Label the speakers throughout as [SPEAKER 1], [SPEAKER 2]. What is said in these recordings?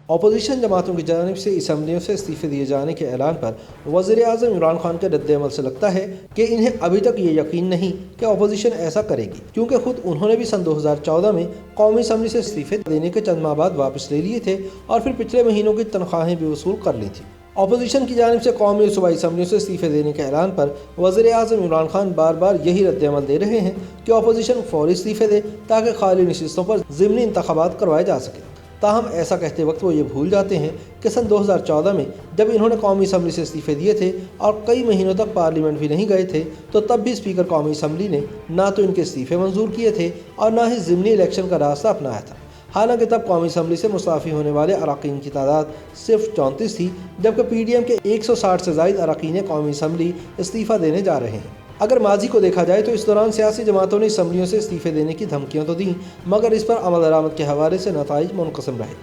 [SPEAKER 1] Opposition جماعتوں کی جانب سے اسمبلیوں سے استعفے دیے جانے کے اعلان پر وزیر اعظم عمران خان کے رد عمل سے لگتا ہے کہ انہیں ابھی تک یہ یقین نہیں کہ اپوزیشن ایسا کرے گی، کیونکہ خود انہوں نے بھی سن 2014 میں قومی اسمبلی سے استعفے دینے کے چند ماہ بعد واپس لے لیے تھے اور پھر پچھلے مہینوں کی تنخواہیں بھی وصول کر لی تھیں۔ اپوزیشن کی جانب سے قومی اور صوبائی اسمبلیوں سے استعفے دینے کے اعلان پر وزیر اعظم عمران خان بار بار یہی رد عمل دے رہے ہیں کہ اپوزیشن فوری استعفے دے تاکہ خالی نشستوں پر ضمنی انتخابات کروائے جا سکیں۔ تاہم ایسا کہتے وقت وہ یہ بھول جاتے ہیں کہ سن 2014 میں جب انہوں نے قومی اسمبلی سے استعفے دیے تھے اور کئی مہینوں تک پارلیمنٹ بھی نہیں گئے تھے تو تب بھی اسپیکر قومی اسمبلی نے نہ تو ان کے استعفے منظور کیے تھے اور نہ ہی ضمنی الیکشن کا راستہ اپنایا تھا۔ حالانکہ تب قومی اسمبلی سے مستعفی ہونے والے اراکین کی تعداد صرف 34 تھی، جبکہ پی ڈی ایم کے 160 سے زائد اراکین قومی اسمبلی استعفیٰ دینے جا رہے ہیں۔ اگر ماضی کو دیکھا جائے تو اس دوران سیاسی جماعتوں نے اسمبلیوں سے استعفے دینے کی دھمکیاں تو دیں، مگر اس پر عمل درآمد کے حوالے سے نتائج منقسم رہے۔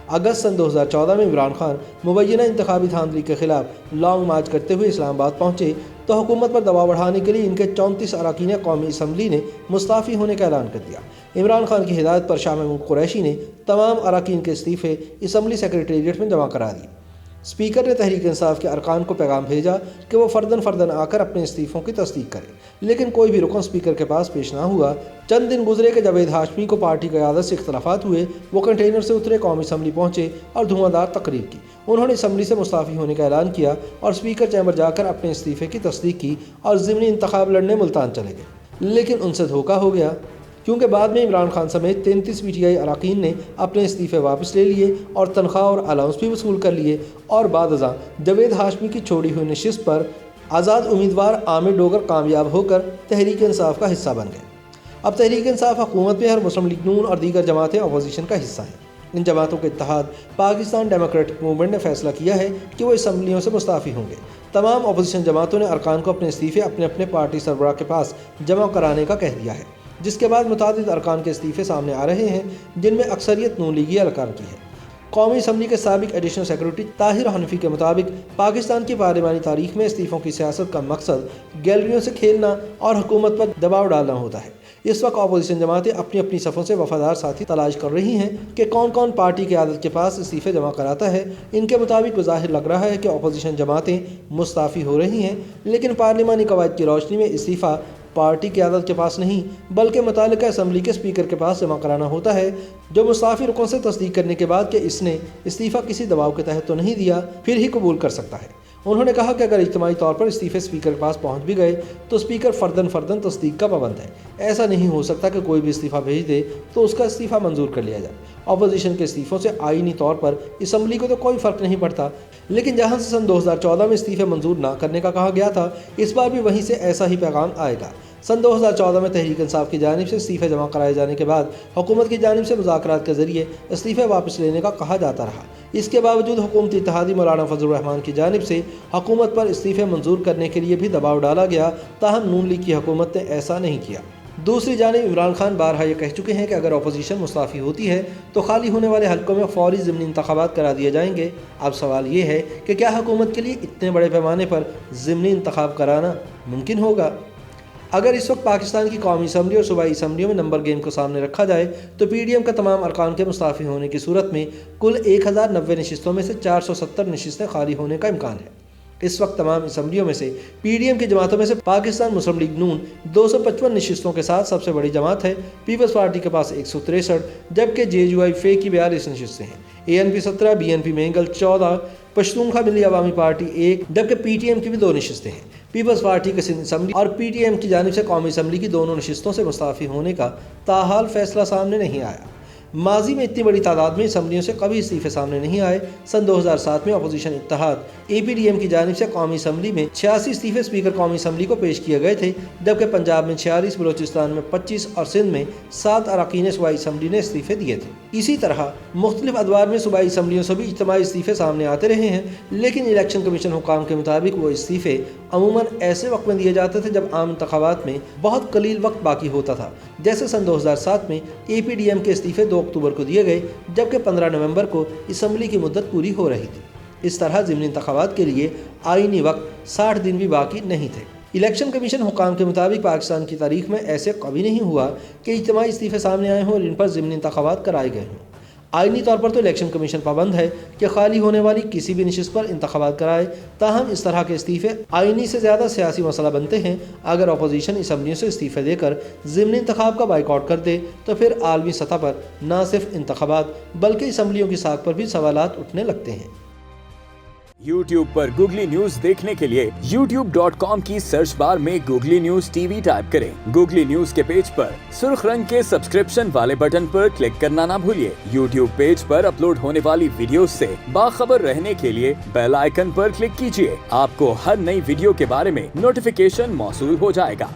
[SPEAKER 1] اگست سن 2014 میں عمران خان مبینہ انتخابی دھاندلی کے خلاف لانگ مارچ کرتے ہوئے اسلام آباد پہنچے تو حکومت پر دباؤ بڑھانے کے لیے ان کے 34 اراکین قومی اسمبلی نے مستعفی ہونے کا اعلان کر دیا۔ عمران خان کی ہدایت پر شاہ محمود قریشی نے تمام اراکین کے استعفے اسمبلی سیکریٹریٹ میں جمع کرا دیے۔ اسپیکر نے تحریک انصاف کے ارکان کو پیغام بھیجا کہ وہ فرداً آ کر اپنے استعفوں کی تصدیق کریں، لیکن کوئی بھی رکن اسپیکر کے پاس پیش نہ ہوا۔ چند دن گزرے کہ جاوید ہاشمی کو پارٹی قیادت سے اختلافات ہوئے، وہ کنٹینر سے اترے، قومی اسمبلی پہنچے اور دھواں دار تقریر کی۔ انہوں نے اسمبلی سے مستعفی ہونے کا اعلان کیا اور اسپیکر چیمبر جا کر اپنے استعفے کی تصدیق کی اور ضمنی انتخاب لڑنے ملتان چلے گئے، لیکن ان سے دھوکہ ہو گیا، کیونکہ بعد میں عمران خان سمیت 33 پی ٹی آئی اراکین نے اپنے استعفے واپس لے لیے اور تنخواہ اور الاؤنس بھی وصول کر لیے، اور بعد ازاں جاوید ہاشمی کی چھوڑی ہوئی نشست پر آزاد امیدوار عامر ڈوگر کامیاب ہو کر تحریک انصاف کا حصہ بن گئے۔ اب تحریک انصاف حکومت میں اور مسلم لیگ نون اور دیگر جماعتیں اپوزیشن کا حصہ ہیں۔ ان جماعتوں کے اتحاد پاکستان ڈیموکریٹک موومنٹ نے فیصلہ کیا ہے کہ وہ اسمبلیوں سے مستعفی ہوں گے۔ تمام اپوزیشن جماعتوں نے ارکان کو اپنے استعفے اپنے اپنے پارٹی سربراہ کے پاس جمع کرانے کا کہہ دیا ہے، جس کے بعد متعدد ارکان کے استعفے سامنے آ رہے ہیں، جن میں اکثریت نون لیگی ارکان کی ہے۔ قومی اسمبلی کے سابق ایڈیشنل سیکرٹری طاہر حنفی کے مطابق پاکستان کی پارلیمانی تاریخ میں استعفوں کی سیاست کا مقصد گیلریوں سے کھیلنا اور حکومت پر دباؤ ڈالنا ہوتا ہے۔ اس وقت اپوزیشن جماعتیں اپنی اپنی صفوں سے وفادار ساتھی تلاش کر رہی ہیں کہ کون کون پارٹی قیادت کے پاس استعفے جمع کراتا ہے۔ ان کے مطابق بظاہر لگ رہا ہے کہ اپوزیشن جماعتیں مستعفی ہو رہی ہیں، لیکن پارلیمانی قواعد کی روشنی میں استعفیٰ پارٹی قیادت کے پاس نہیں بلکہ متعلقہ اسمبلی کے اسپیکر کے پاس جمع کرانا ہوتا ہے، جو مستعفی رکن سے تصدیق کرنے کے بعد کہ اس نے استعفیٰ کسی دباؤ کے تحت تو نہیں دیا، پھر ہی قبول کر سکتا ہے۔ انہوں نے کہا کہ اگر اجتماعی طور پر استعفے اسپیکر کے پاس پہنچ بھی گئے تو اسپیکر فرداً تصدیق کا پابند ہے۔ ایسا نہیں ہو سکتا کہ کوئی بھی استعفیٰ بھیج دے تو اس کا استعفیٰ منظور کر لیا جائے۔ اپوزیشن کے استعفوں سے آئینی طور پر اسمبلی کو تو کوئی فرق نہیں پڑتا، لیکن جہاں سے سن 2014 میں استعفے منظور نہ کرنے کا کہا گیا تھا، اس بار بھی وہیں سے ایسا ہی پیغام آئے گا۔ سن 2014 میں تحریک انصاف کی جانب سے استعفے جمع کرائے جانے کے بعد حکومت کی جانب سے مذاکرات کے ذریعے استعفے واپس لینے کا کہا جاتا رہا۔ اس کے باوجود حکومتی اتحادی مولانا فضل الرحمان کی جانب سے حکومت پر استعفے منظور کرنے کے لیے بھی دباؤ ڈالا گیا، تاہم نون لیگ کی حکومت نے ایسا نہیں کیا۔ دوسری جانب عمران خان بارہا یہ کہہ چکے ہیں کہ اگر اپوزیشن مستعفی ہوتی ہے تو خالی ہونے والے حلقوں میں فوری ضمنی انتخابات کرا دیے جائیں گے۔ اب سوال یہ ہے کہ کیا حکومت کے لیے اتنے بڑے پیمانے پر ضمنی انتخاب کرانا ممکن ہوگا؟ اگر اس وقت پاکستان کی قومی اسمبلی اور صوبائی اسمبلیوں میں نمبر گیم کو سامنے رکھا جائے تو پی ڈی ایم کا تمام ارکان کے مستعفی ہونے کی صورت میں کل 1090 نشستوں میں سے 470 نشستیں خالی ہونے کا امکان ہے۔ اس وقت تمام اسمبلیوں میں سے پی ڈی ایم کی جماعتوں میں سے پاکستان مسلم لیگ نون 255 نشستوں کے ساتھ سب سے بڑی جماعت ہے۔ پیپلز پارٹی کے پاس 163، جبکہ جے یو آئی فے کی 42 نشستیں ہیں، A N P 17، B N P Mengal 14، Pashtunkhwa Milli Awami party 1، جبکہ پی ٹی ایم کی بھی 2 نشستیں ہیں۔ پیپلز پارٹی کے سندھ اسمبلی اور پی ٹی ایم کی جانب سے قومی اسمبلی کی دونوں نشستوں سے مستعفی ہونے کا تاحال فیصلہ سامنے نہیں آیا۔ ماضی میں اتنی بڑی تعداد میں اسمبلیوں سے کبھی استعفے سامنے نہیں آئے۔ سن 2007 میں اپوزیشن اتحاد اے پی ڈی ایم کی جانب سے قومی اسمبلی میں 86 استعفے اسپیکر قومی اسمبلی کو پیش کیے گئے تھے، جبکہ پنجاب میں 46، بلوچستان میں 25 اور سندھ میں 7 اراکین صوبائی اسمبلی نے استعفے دیے تھے۔ اسی طرح مختلف ادوار میں صوبائی اسمبلیوں سے بھی اجتماعی استعفے سامنے آتے رہے ہیں، لیکن الیکشن کمیشن حکام کے مطابق وہ استعفے عموماً ایسے وقت میں دیے جاتے تھے جب عام انتخابات میں بہت قلیل وقت باقی ہوتا تھا، جیسے سن 2007 میں اے پی ڈی ایم کے استعفے 2 اکتوبر کو دیے گئے، جبکہ 15 نومبر کو اسمبلی کی مدت پوری ہو رہی تھی۔ اس طرح ضمنی انتخابات کے لیے آئینی وقت 60 دن بھی باقی نہیں تھے۔ الیکشن کمیشن حکام کے مطابق پاکستان کی تاریخ میں ایسے کبھی نہیں ہوا کہ اجتماعی استعفے سامنے آئے ہوں اور ان پر ضمنی انتخابات کرائے گئے ہوں۔ آئینی طور پر تو الیکشن کمیشن پابند ہے کہ خالی ہونے والی کسی بھی نشست پر انتخابات کرائے، تاہم اس طرح کے استعفے آئینی سے زیادہ سیاسی مسئلہ بنتے ہیں۔ اگر اپوزیشن اسمبلیوں سے استعفے دے کر ضمنی انتخاب کا بائیکاٹ کر دے تو پھر عالمی سطح پر نہ صرف انتخابات بلکہ اسمبلیوں کی ساکھ پر بھی سوالات اٹھنے لگتے ہیں۔
[SPEAKER 2] YouTube پر گوگلی نیوز دیکھنے کے لیے youtube.com کی سرچ بار میں googly news T V type کریں۔ گوگلی نیوز کے پیج پر سرخ رنگ کے سبسکرپشن والے بٹن پر کلک کرنا نہ بھولیے۔ YouTube پیج پر اپلوڈ ہونے والی ویڈیوز سے باخبر رہنے کے لیے بیل آئیکن پر کلک کیجیے۔ آپ کو ہر نئی ویڈیو کے بارے میں نوٹیفیکیشن موصول ہو جائے گا۔